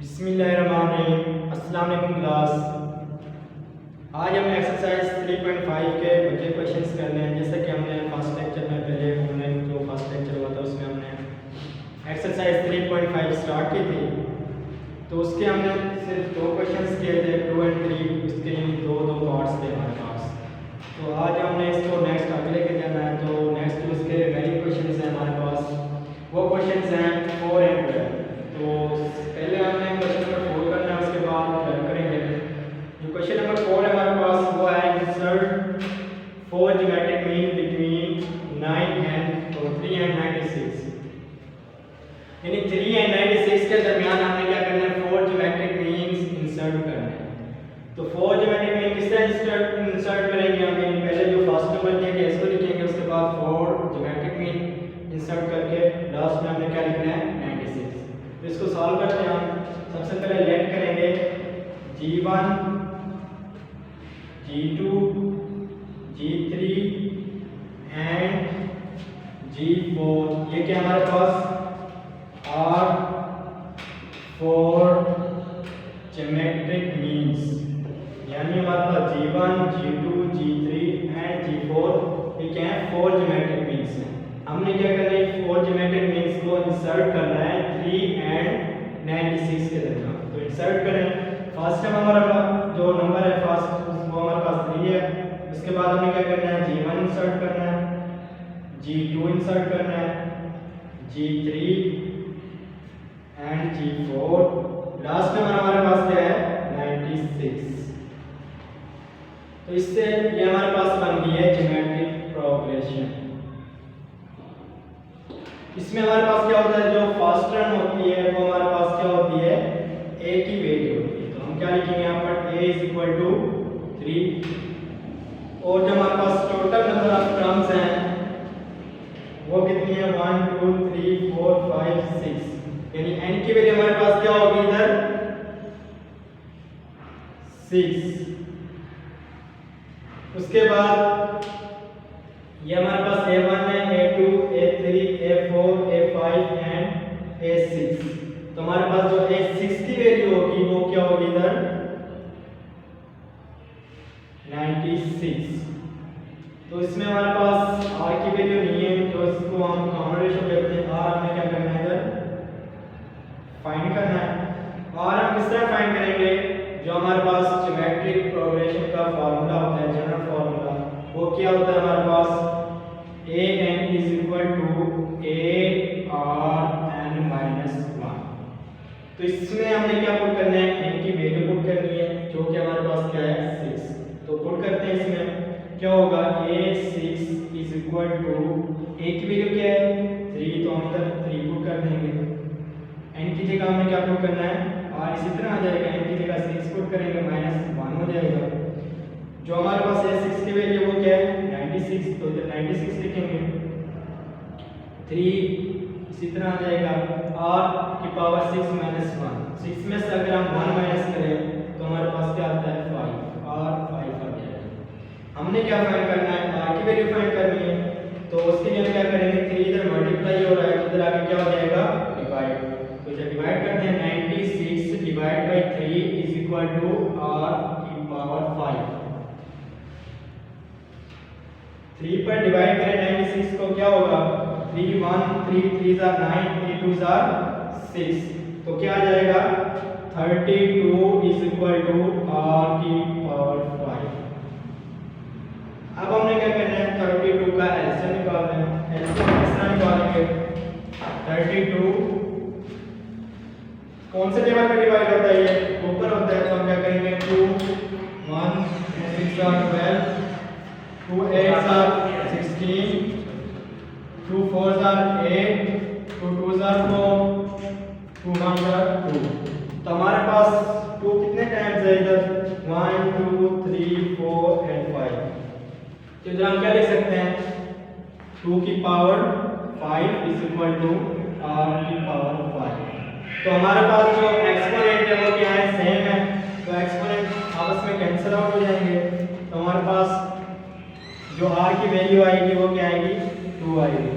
बिस्मिल्लाहिर्रहमानिर्रहीम। अस्सलाम वालेकुम क्लास। आज हम एक्सरसाइज 3.5 के बचे क्वेश्चंस करने हैं। जैसा कि हमने फर्स्ट लेक्चर में पहले ऑनलाइन जो फर्स्ट लेक्चर हुआ था उसमें हमने एक्सरसाइज 3.5 स्टार्ट की थी, तो उसके हमने सिर्फ 2 क्वेश्चंस किए थे, 2 और 3। उसके लिए दो पार्ट्स थे हमारे पास। तो आज हमने इसको नेक्स्ट आगे लेके जाना है। तो नेक्स्ट उसके रिमेनिंग क्वेश्चंस हैं हमारे पास, वो क्वेश्चंस हैं 4 और 12। तो पहले हमने क्वेश्चन नंबर 4 करना है, उसके बाद डन करेंगे। जो क्वेश्चन नंबर 4 है हमारे पास वो है insert 4 geometric mean between 9 and 3 and 96। यानी 3 एंड 96 के दरमियान हमने क्या करना है, 4 ज्योमेट्रिक मीन्स इंसर्ट करना है। तो 4 ज्योमेट्रिक मीन किस तरह इंसर्ट करेंगे हमें, पहले जो फर्स्ट नंबर दिया गया इसको लिखेंगे, उसके बाद 4 ज्योमेट्रिक मीन इंसर्ट करके लास्ट में हमने क्या लिखना है, 96। तो इसको सॉल्व करते हैं हम। सबसे पहले लेट करेंगे G1 G2 G3 and G4। ये क्या हमारे पास R 4 ज्योमेट्रिक मीन्स, यानी हमारे पास G1 G2 G3 and G4 ये क्या है, 4 ज्योमेट्रिक मीन्स हैं। हमने क्या करना है, 4 ज्योमेट्रिक मीन्स को इंसर्ट करना है 3 एंड 96 के दरमियान। तो इंसर्ट करें। फर्स्ट टाइम हमारा जो नंबर है फर्स्ट वो हमारे पास 3 है। उसके बाद हमें क्या करना है, G1 इंसर्ट करना है, G2 इंसर्ट करना है, G3 एंड G4। लास्ट में हमारे पास क्या है, 96। तो इससे ये हमारे पास बन गई है ज्योमेट्रिक प्रोग्रेशन। इसमें हमारे पास क्या होता है, जो फर्स्ट टर्म होती है वो हमारे पास क्या होती है, a की वैल्यू होती है। तो हम क्या लिखेंगे यहाँ पर, a = 3। और जो हमारे पास टोटल नंबर ऑफ टर्म्स हैं वो कितनी है, 1 2 3 4 5 6। यानी n की वैल्यू हमारे पास क्या होगी इधर, 6। उसके बाद ये हमारे पास A1 है, A2 A3 A4 A5 and A6। तो हमारे पास जो A6 की वैल्यू होगी वो क्या होगी इधर, 96। तो इसमें हमारे पास R की वैल्यू नहीं है, तो इसको हम कॉमन रेशियो कहते हैं। R हमें क्या करना है, इधर फाइंड करना है। और हम किस तरह फाइंड करेंगे, जो हमारे पास ज्योमेट्रिक प्रोग्रेशन का फार्मूला होता है, जनरल फार्मूला, वो क्या होता है हमारे पास, an = ARn-1। तो इसमें हमने क्या पुट करना है, n की वैल्यू पुट करनी है, जो कि हमारे पास क्या है, 6। तो पुट करते हैं। इसमें क्या होगा, a6 = a की वैल्यू क्या है, 3, तो हम इधर 3 पुट कर देंगे। n की जगह हमें क्या पुट करना है, और इसी तरह आ जाएगा, n की जगह 6 पुट करेंगे, -1 हो जाएगा। जो हमारे पास है 6 की वैल्यू वो क्या है, 96। तो इधर 96 लिखेंगे, 3 इसी तरह आ जाएगा, r की पावर 6 - 1। 6 में से अगर हम 1 माइनस करें तो हमारे पास क्या आता है, 5। r 5 आ जाएगा। हमने क्या फाइंड करना है, r की वैल्यू फाइंड करनी है। तो उसके लिए हम क्या करेंगे, 3 इधर मल्टीप्लाई हो रहा है, इधर आगे क्या हो जाएगा, डिवाइड। तो जब डिवाइड करते हैं, 96 डिवाइड बाय 3 = r की पावर 5। 3 पर डिवाइड करें 96 को, क्या होगा, 3 1 3 3 9 3 2 6। तो क्या आ जाएगा, 32 = r की पावर 5। अब हमने क्या करना है, 32 का एलसीएम निकालना है। एलसीएम किस तरह निकालेंगे, 32 कौन से टेबल पे डिवाइड होता है, ये ऊपर होता है। तो हम क्या करेंगे, 2 1 6 12 2 8 16 2 4 8 2 2 4 2 1 2। तो हमारे पास 2 कितने टाइम्स है इधर, 1 2 3 4 एंड 5। तो इधर हम क्या लिख सकते हैं, 2 की पावर 5 = r की पावर 5। तो हमारे पास जो एक्सपोनेंट है वो क्या है, सेम है। तो एक्सपोनेंट आपस में कैंसिल आउट हो जाएंगे। तो हमारे पास जो r की वैल्यू आएगी वो क्या आएगी, 2 आएगी।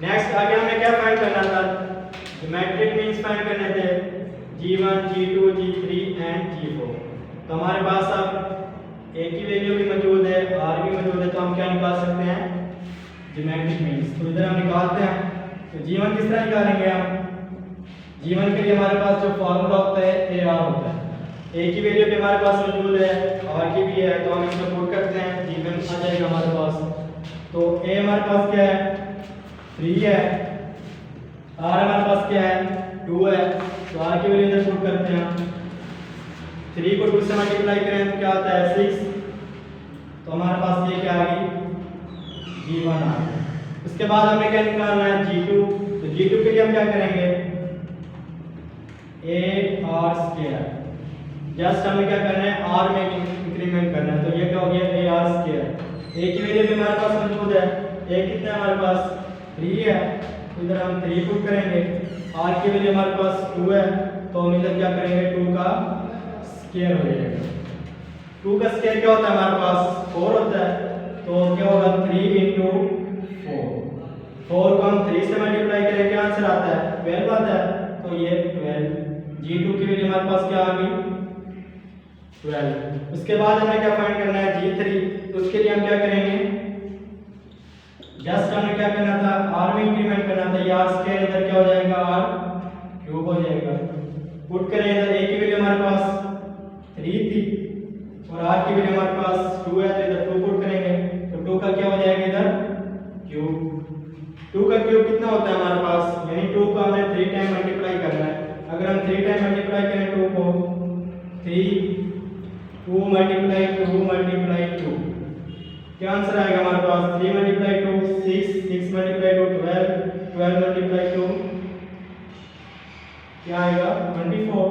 नेक्स्ट आगे हमें क्या फाइंड करना था, ज्योमेट्रिक मीन्स फाइंड करने थे। G1, G2, G3 and G4। तो हमारे पास अब ए की वैल्यू भी मौजूद है, आर भी मौजूद है, तो हम क्या निकाल सकते हैं, ज्योमेट्रिक मीन्स। तो इधर हम निकालते हैं। तो G1 किस तरह निकालेंगे हम, G1 के लिए हमारे पास जो फार्मूला होता है ए आर होता है। ए की वैल्यू भी हमारे पास मौजूद है, आर की भी है, तो हम इसको पुट करते हैं, G1 आ जाएगा हमारे पास। तो ए हमारे पास क्या है, 3 है, आर हमारे पास क्या है, 2 है, तो आर की वैल्यू इधर पुट करते हैं। 3 को 2 से मल्टीप्लाई करें तो क्या आता है 6, तो हमारे पास ये क्या आ गई, G1 आ गया। उसके बाद हमें क्या निकालना है, G2। तो G2 के लिए हम क्या करेंगे, ए आर स्क्वायर, जस्ट हमें क्या करना है, आर में इंक्रीमेंट करना है, तो ये क्या हो गया, ए आर स्क्वायर। ए की वैल्यू भी हमारे पास मौजूद है, ए कितना है हमारे पास, 3 है, तो इधर हम 3 पुट करेंगे। आर की वैल्यू हमारे पास 2 है, तो हम इधर क्या करेंगे, 2 का स्क्वायर हो जाएगा। 2 का स्क्वायर क्या होता है हमारे पास, 4 होता है, तो क्या होगा 3 × 4। 4 को हम 3 से मल्टीप्लाई करें, क्या आंसर आता है, 12 आता है, तो ये 12। G2 की वैल्यू हमारे पास क्या आ गई, 12। उसके बाद हमें क्या फाइंड करना है, G3। तो उसके लिए हम क्या करेंगे, जस्ट हमें क्या करना था, r में इंक्रीमेंट करना था, ये r स्क्वायर इधर क्या हो जाएगा, r क्यूब हो जाएगा। पुट करें, इधर a की वैल्यू हमारे पास 3 थी और r की वैल्यू हमारे पास 2 है, तो इधर 2 पुट करेंगे, तो 2 का क्या हो जाएगा इधर क्यूब। 2 का क्यूब कितना होता है हमारे पास, यानी 2 को हमें 3 टाइम मल्टीप्लाई करना है। अगर हम 3 टाइम मल्टीप्लाई करें 2 को, 3 2 मल्टीप्लाई 2 मल्टीप्लाई 2, क्या आंसर आएगा हमारे पास, 3 मल्टीप्लाई 2 6, 6 मल्टीप्लाई 2 12, 12 मल्टीप्लाई 2 क्या आएगा 24।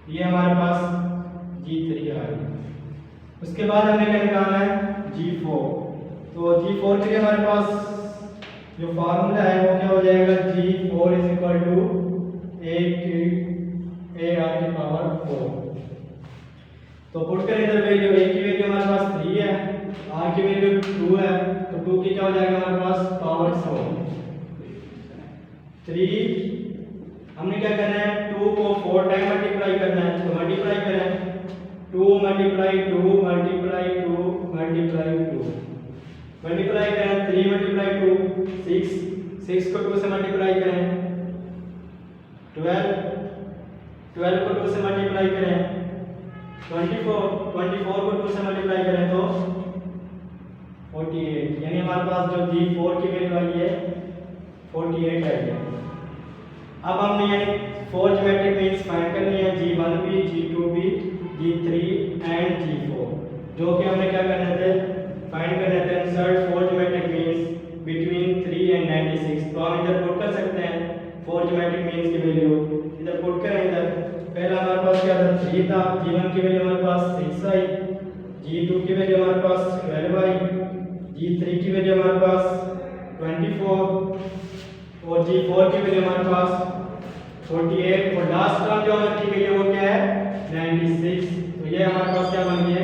ये हमारे पास G3 आ गया। उसके बाद हमें क्या निकालना है, G4। तो G4 के लिए हमारे पास जो फार्मूला है वो क्या हो जाएगा, G4 = a/4। तो पुट करें इधर वैल्यू, a की वैल्यू हमारे पास 3 है, r की वैल्यू 2 है, तो 2 की क्या हो जाएगा हमारे पास पावर 4। 3 हमने क्या करना है, 2 को 4 टाइम मल्टीप्लाई करना है, तो मल्टीप्लाई करें, 2 मल्टीप्लाई 2 मल्टीप्लाई 2 मल्टीप्लाई 2 मल्टीप्लाई करें, 3 मल्टीप्लाई 2 6, 6 को 2 से मल्टीप्लाई करें 12, 12 को 2 से मल्टीप्लाई करें 24, 24 को 2 से मल्टीप्लाई करें तो 48, यानी हमारे पास जो G4 की वैल्यू आई है 48 आई है। अब हमने यानी 4 ज्योमेट्रिक मीन्स फाइंड करनी है, G1 भी, G2 भी, G3 एंड G4, जो कि हमें क्या करने थे, फाइंड करने थे, insert 4 geometric means between 3 and 96। तो हम इधर पुट कर सकते हैं 4 ज्योमेट्रिक मीन्स की वैल्यू, इधर पुट करें। इधर पहला हमारे पास क्या था, 3 था, G1 की वैल्यू हमारे पास 6 आई, G2 की वैल्यू हमारे पास 12 आई, G3 की वैल्यू हमारे पास 24 और G4 की वैल्यू हमारे पास 48 और लास्ट टर्म जो हमारी वैल्यू वो क्या है 96। तो ये हमारे पास क्या बन गया,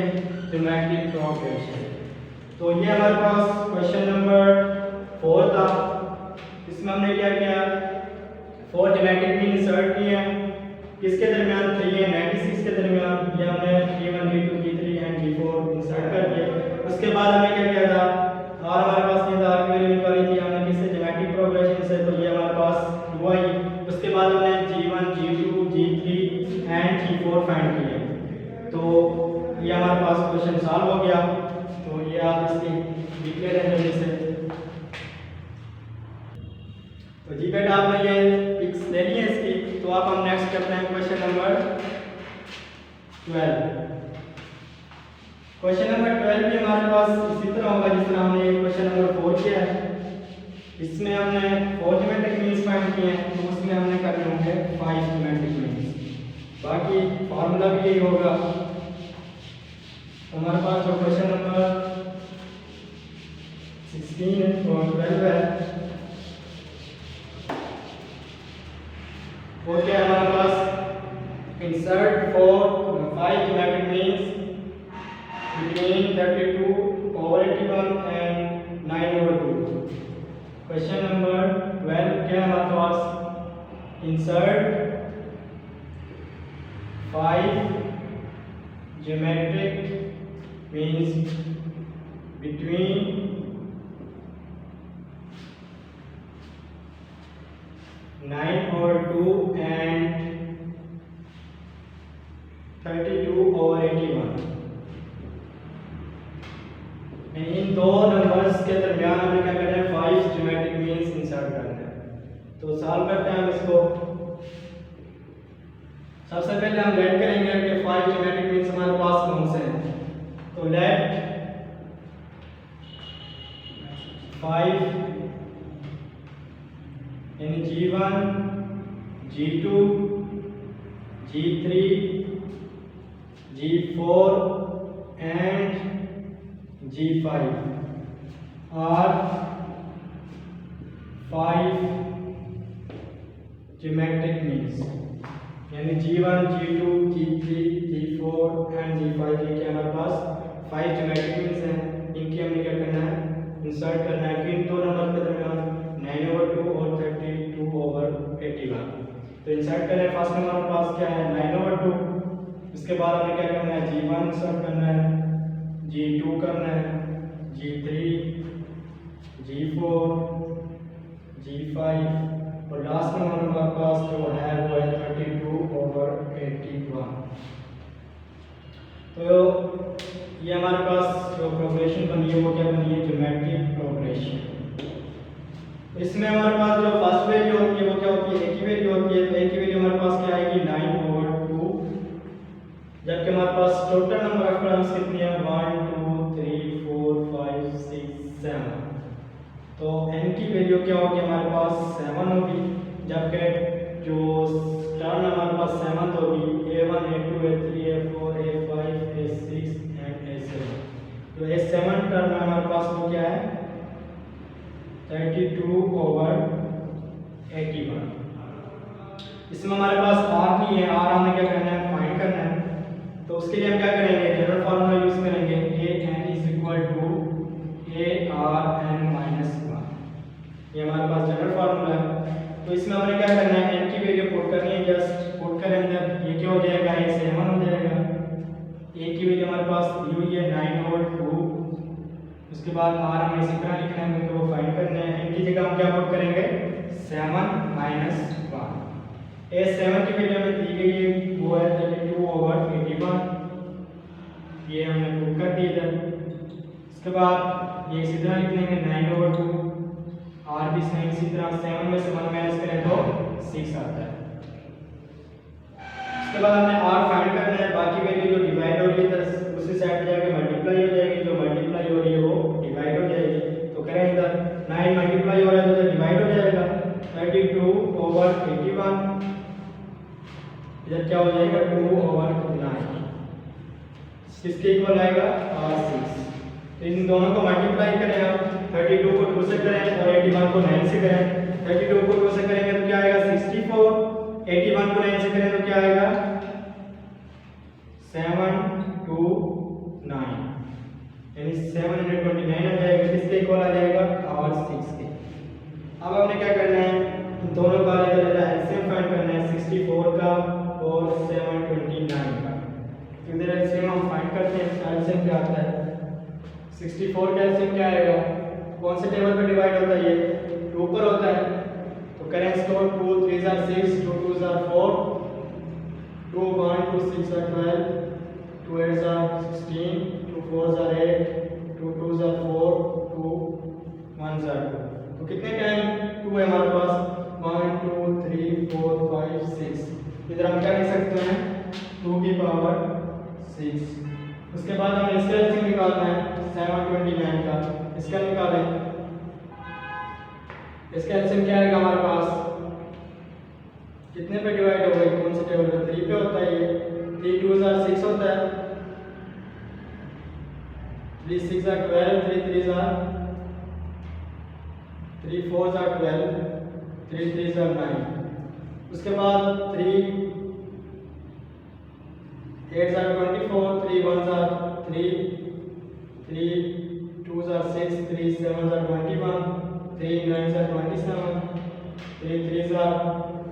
ज्योमेट्रिक प्रोग्रेशन। तो ये हमारे पास क्वेश्चन नंबर 4 था। इसमें हमने क्या किया, 4 ज्योमेट्रिक मीन इंसर्ट किए हैं, किसके दरमियान, 3 और 96 के दरमियान। ये हमने G1 G2 G3 and G4 insert कर दिए। उसके बाद हमें क्या किया था, और हमारे पास नहीं था, आर की वैल्यू निकाली थी हमने किससे, ज्योमेट्रिक प्रोग्रेशन से, तो ये हमारे पास 2 आई। उसके बाद हमने G1 G2 G3 and G4 find किए, तो ये हमारे पास क्वेश्चन सॉल्व हो गया। तो ये आप इसकी लिख ले रहे हैं जल्दी से। तो जी बेटा आपने ये पिक्स ले ली है इसकी, तो आप हम नेक्स्ट करते हैं क्वेश्चन नंबर 12। क्वेश्चन नंबर 12 भी हमारे पास इसी तरह होगा जिस तरह हमने क्वेश्चन नंबर 4 किया है। इसमें हमने 4 ज्योमेट्रिक मीन्स फाइंड किए हैं, तो उसमें हमने करने होंगे 5 ज्योमेट्रिक मीन्स। बाकी फार्मूला भी यही होगा। तो हमारे पास जो क्वेश्चन नंबर 16 और 12 है वो क्या है हमारे पास, insert 5 geometric means between 32/81 and 9/2। Question number 12 क्या है हमारे हमारे पास insert 5 geometric means between 9/2 and 32/81। इन दो नंबर्स के दरमियान हमें क्या करना है, 5 ज्योमेट्रिक मीन्स इंसर्ट करना है। तो सॉल्व करते हैं हम इसको। सबसे पहले हम लेट करेंगे कि 5 ज्योमेट्रिक मीन्स हमारे पास कौन से हैं। तो लेट 5 यानी G1, G2, G3, G4 and G5 are 5 geometric means। यानी G1, G2, G3, G4 and G5 ये क्या हमारे पास 5 geometric means हैं। इनकी हमने क्या करना है, इंसर्ट करना है कि इन दो नंबर के दरमियान 9/2 और 32/81। तो इंसर्ट करें, फर्स्ट नंबर हमारे पास क्या है 9/2। इसके बाद हमें क्या करना है, G1 इंसर्ट करना है, G2 करना है, G3, G4, G5 और लास्ट नंबर हमारे पास जो है वो है 32/81। तो ये हमारे पास जो प्रोग्रेशन बनी है वो क्या बनी है, ज्योमेट्रिक प्रोग्रेशन। इसमें हमारे पास जो फर्स्ट वैल्यू होती है वो क्या होती है, एक ही वैल्यू होती है। तो एक ही वैल्यू हमारे पास क्या आएगी 9/2, जबकि हमारे पास टोटल नंबर ऑफ टर्म्स कितनी है 1 2 3 4 5 6 7। तो n की वैल्यू क्या होगी हमारे पास 7 होगी, जबकि जो टर्म हमारे पास 7 होगी A1 A2 A3 A4 A5 A6 and A7। तो A7 टर्म हमारे पास वो क्या है 32/81। इसमें हमारे पास r नहीं है, r हमें क्या करना है, फाइंड करना है। तो उसके लिए हम क्या करेंगे, जनरल फार्मूला यूज करेंगे, an is equal to arn-1। ये हमारे पास जनरल फार्मूला है। तो इसमें हमने क्या करना है, n की वैल्यू पुट करनी है, जस्ट पुट करें अंदर, ये क्या हो जाएगा, ये 7 हो जाएगा। a की वैल्यू हमारे पास दी हुई है 9/2। उसके बाद r हमें इसी तरह लिखना है क्योंकि वो फाइंड करना है। n की जगह हम क्या पुट करेंगे 7 - 1। A7 की वैल्यू हमें दी गई है वो है 32/81। ये हमने पुट कर दी इधर। इसके बाद ये इसी तरह लिख लेंगे 9/2, r भी सेम इसी तरह। 7 में से 1 माइनस करें तो 6 आता है। इसके बाद हमने r फाइंड करना है, बाकी वैल्यू जो डिवाइड हो रही है इधर उसी साइड पे जाके मल्टीप्लाई हो जाएगी, जो मल्टीप्लाई हो रही है वो डिवाइड हो जाएगी। तो करें इधर 9 मल्टीप्लाई हो रहा है तो इधर डिवाइड हो जाएगा 32/81। इधर क्या हो जाएगा 2/9, किसके इक्वल आएगा r6। तो इन दोनों को मल्टीप्लाई करें आप, 32 को 2 से करें और 81 को 9 से करें। 32 को 2 से करेंगे तो क्या आएगा 64, 81 को 9 से करें तो क्या आएगा 729, यानी 729 आ जाएगा। किसके इक्वल आ जाएगा r6 के। अब हमने क्या करना है, दोनों का एलसीएम फाइंड करना है, 64 का और 729 का। इधर एलसीएम हम फाइंड करते हैं, एलसीएम क्या आता है 64 का एलसीएम क्या आएगा, कौन से टेबल पे डिवाइड होता है, ये 2 पर होता है। तो करें इसको 2 3 are 6, 2 2 are 4, 2 1 2 6 are 12, 2 8 are 16, 2 4 are 8, 2 2 are 4, 2 1 are 2। तो कितने टाइम 2 है हमारे पास 1 2 3 4 5 6। इधर हम क्या लिख सकते हैं 2 की पावर 6। उसके बाद हमें इसका एलसीएम निकालना है 729 का, इसका निकालें। इसका एलसीएम क्या आएगा हमारे पास, कितने पे डिवाइड हो गई, कौन से टेबल पे 3 पे होता है। ये 3 2 are 6 होता है, 3 6 are 12, 3 3 are 3 4 are 12, 3 3 are 9। उसके बाद 3 8 are 24, 3 1 are 3, 3 2 are 6, 3 7 are 21, 3 9 are 27, 3 3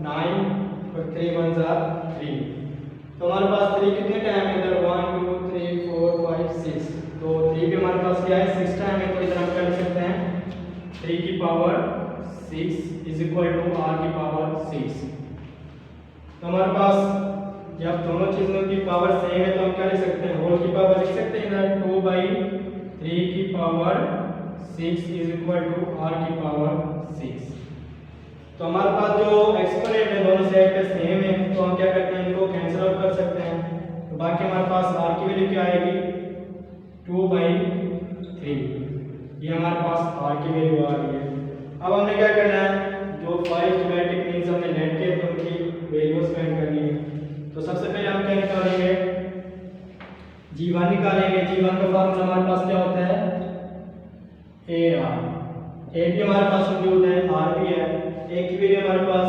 9 और 3 1 3। तो हमारे पास 3 कितने टाइम है इधर 1 2 3 4 5 6। तो 3 भी हमारे पास क्या है 6 टाइम है। तो इधर हम क्या लिख सकते हैं 3 की power 6 is equal to r की पावर 6। तो हमारे पास जब दोनों चीजों की पावर सेम है तो हम क्या लिख सकते हैं होल की पावर लिख सकते हैं इधर 2/3 की power 6 is equal to r की पावर 6। तो हमारे पास जो एक्सपोनेंट है दोनों साइड पे सेम है तो हम क्या करते हैं इनको कैंसिल आउट कर सकते हैं। तो बाकी हमारे पास r की वैल्यू क्या आएगी 2/3। ये हमारे पास r की वैल्यू आ गई है। अब हमने क्या करना है जो 5 ज्योमेट्रिक मीन्स हमने लेट के तो उनकी वैल्यूज फाइंड करनी है। तो सबसे पहले हम क्या निकालेंगे g1 निकालेंगे। g1 का फॉर्मूला हमारे पास क्या होता है ar। a भी हमारे पास मौजूद है r भी है। a की वैल्यू हमारे पास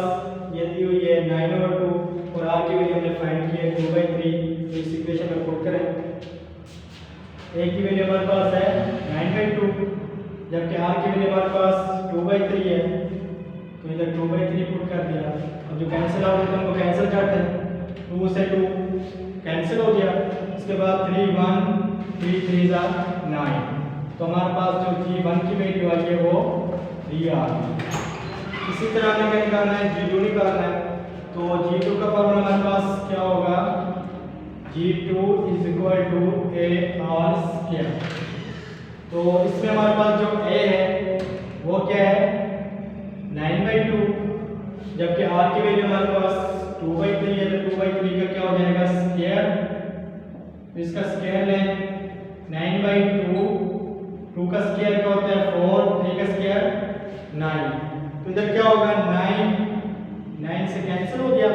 ये दी हुई है 9/2 और r की वैल्यू हमने फाइंड की है 2/3। तो इस इक्वेशन में पुट करें a की वैल्यू हमारे पास है 9/2 जबकि r की वैल्यू हमारे पास 2/3 है। तो इधर 2/3 पुट कर दिया। अब जो कैंसिल आउट होता है उनको कैंसिल करते हैं 2 से 2 कैंसिल हो गया। इसके बाद 3 1 3 3 9। तो हमारे पास जो g1 की वैल्यू आई है वो 3 आ गई। इसी तरह हमें क्या निकालना है g2 निकालना है। तो g2 का फॉर्मूला हमारे पास क्या होगा g2 is equal to ar square. तो इसमें हमारे पास जो a है वो क्या है 9/2 जबकि r की वैल्यू हमारे पास 2/3 है। तो 2/3 का क्या हो जाएगा स्क्वायर। तो इसका स्क्वायर लें 9/2 2 का स्क्वायर क्या होता है 4 3 का स्क्वायर 9। तो इधर क्या होगा 9 से कैंसिल हो गया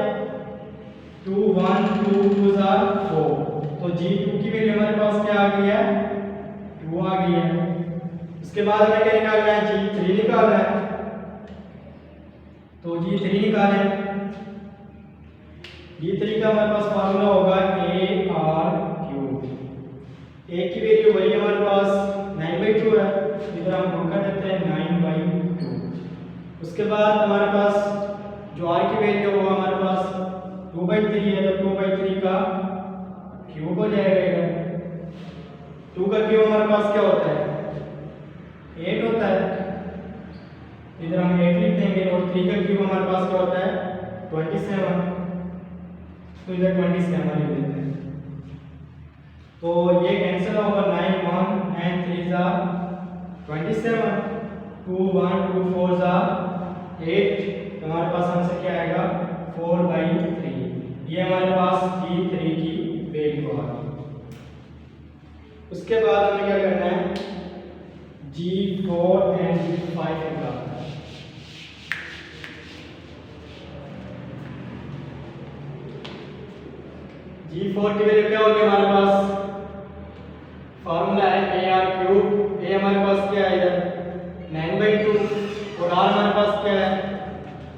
2 1 2 2 4। तो g2 की वैल्यू हमारे पास क्या आ गई है 2 आ गई है। उसके बाद हमें क्या निकालना है g3 निकालना है। तो g3 निकालें g3 का हमारे पास फार्मूला होगा ar3। a की वैल्यू वही हमारे पास 9/2 है। इधर हम पुट कर देते हैं 9/2। उसके बाद हमारे पास जो r की वैल्यू होगा हमारे पास 2/3 है। तो 2/3 का क्यूब हो जाएगा। इधर 2 का क्यूब हमारे पास क्या होता है 8 होता है। इधर हम 8 लिख देंगे और 3 का क्यूब हमारे पास क्या होता है 27। तो इधर 27 लिख देते हैं। तो ये कैंसिल होगा 9 1 9 3 27 2 1 2 4 8। तो हमारे पास आंसर क्या आएगा 4/3। ये हमारे पास g3 की वैल्यू आ गई। उसके बाद हमें क्या करना है g4 एंड g5 निकालना है। g4 की वैल्यू क्या होगी हमारे पास फार्मूला है ar3। a हमारे पास क्या है इधर 9/2 और r हमारे पास क्या है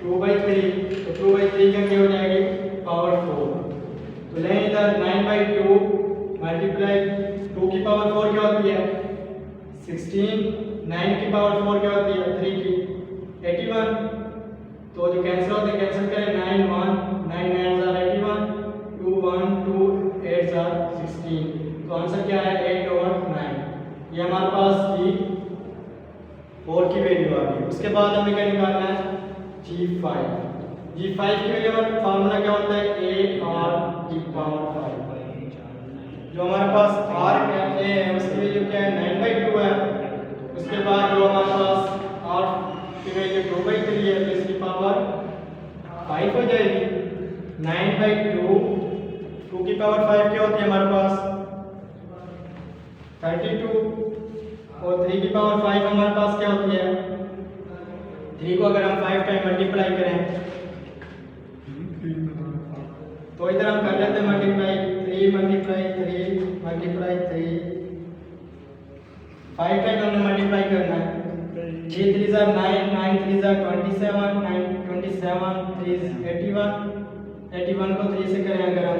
2/3। तो 2/3 का क्या हो जाएगी पावर 4। तो लें इधर 9/2 मल्टीप्लाई 2 की पावर 4 क्या होती है 16। 9 की पावर 4 क्या होती है 3 की 81। तो जो कैंसिल होते हैं कैंसिल करें 9 1 9 9 81 2 1 2 8 16। तो आंसर क्या है 8/9। ये हमारे पास g4 की वैल्यू आ गई। उसके बाद हमें क्या निकालना है g5। g5 की वैल्यू हमारा फार्मूला क्या होता है ar की पावर 5। जो हमारे पास r क्या है उसकी वैल्यू क्या है 9/2 है। उसके बाद जो हमारे पास r की वैल्यू 2/3 है तो इसकी पावर 5 हो जाएगी। 9/2 2 की पावर 5 क्या होती है हमारे पास 32 और 3 की पावर 5 हमारे पास क्या होती है 3 को अगर हम 5 टाइम मल्टीप्लाई करें तो इधर हम कर लेते हैं मल्टीप्लाई 3 मल्टीप्लाई 3 मल्टीप्लाई 3 5 टाइम हमने मल्टीप्लाई करना है। 3 3 9 9 3 27 9 27 3 81 को 3 से करें अगर हम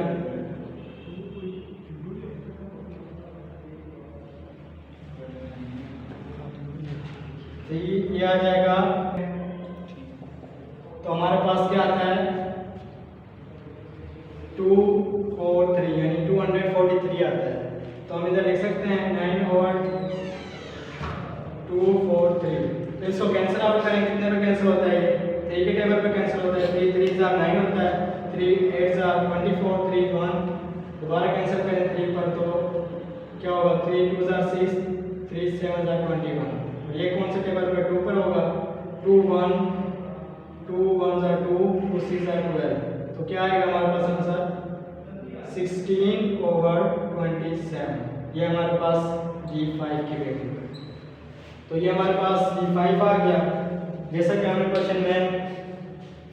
तो ये आ जाएगा तो हमारे पास क्या आता है 243 यानी 243 आता है। तो हम इधर लिख सकते हैं 9 और 243। तो इसको कैंसिल आउट करें, कितने पे कैंसिल होता है ये 3 के टेबल पे कैंसिल होता है। 3 3 9 होता है, 3 8 24, 3 1 दोबारा कैंसिल करें 3 पर तो क्या होगा 3 2 6 3 7 21। और ये कौन से टेबल पे 2 पर होगा 2 1 2 1 2 2 6 12। तो क्या आएगा हमारे पास आंसर 16/27। ये हमारे पास G5 की वैल्यू। तो ये हमारे पास G5 आ गया। जैसा कि हमें क्वेश्चन में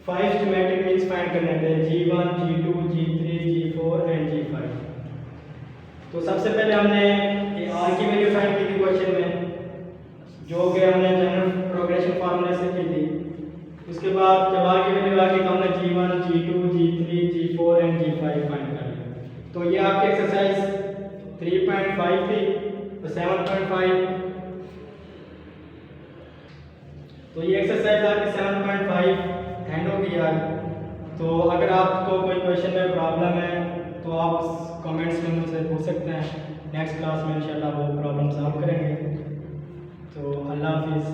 5 ज्योमेट्रिक मीन्स फाइंड करने थे G1 G2 G3 G4 and G5। तो सबसे पहले हमने R की वैल्यू फाइंड की थी क्वेश्चन में, जो कि हमने जनरल प्रोग्रेशन फार्मूले से की थी। उसके बाद जब R की वैल्यू आ गई तो हमने G1 G2 G3 G4 and G5 find कर लिया। तो ये आपकी एक्सरसाइज 3.5 थी। तो 7.5, तो ये एक्सरसाइज आपकी 7.5 एंड हो गई यार। तो अगर आपको कोई क्वेश्चन में प्रॉब्लम है तो आप कमेंट्स में मुझसे पूछ सकते हैं। नेक्स्ट क्लास में इंशाल्लाह वो प्रॉब्लम सॉल्व करेंगे। तो अल्लाह हाफिज़।